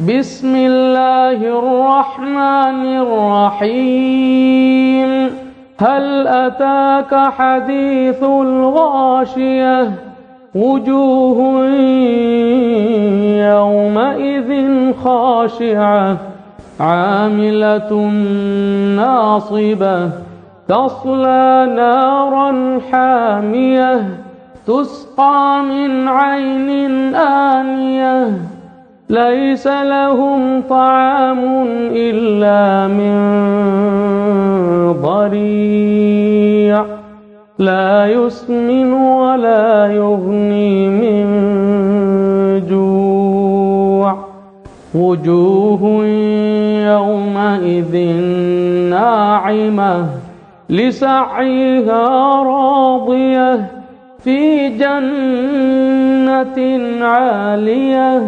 بسم الله الرحمن الرحيم هل أتاك حديث الغاشية وجوه يومئذ خاشعة عاملة ناصبة تصلى نارا حامية تسقى من عين آنية ليس لهم طعام إلا من ضريع لا يسمن ولا يغني من جوع وجوه يومئذ ناعمة لسعيها راضية في جنة عالية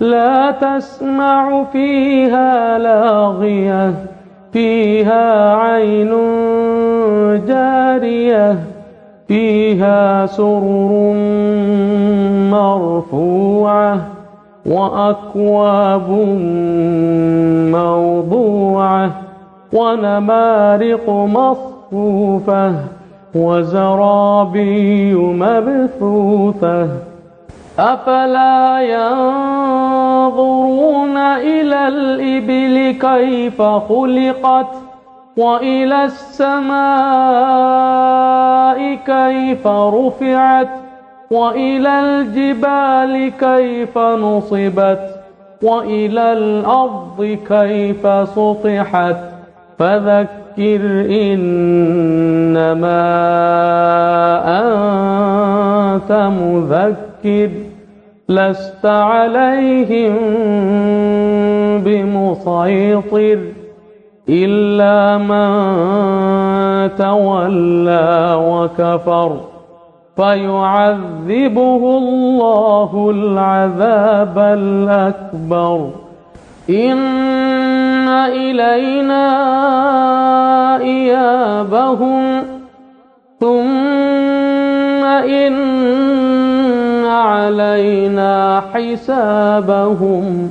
لا تسمع فيها لاغية فيها عين جارية فيها سرر مرفوعة وأكواب موضوعة ونمارق مصفوفة وزرابي مبثوثة أفلا ينظرون إلى الإبل كيف خلقت وإلى السماء كيف رفعت وإلى الجبال كيف نصبت وإلى الأرض كيف سطحت فذكر إنما أنت مذكر لست عليهم بمسيطر إلا من تولى وكفر فيعذبه الله العذاب الأكبر إن إلينا إيابهم ثم إن علينا حسابهم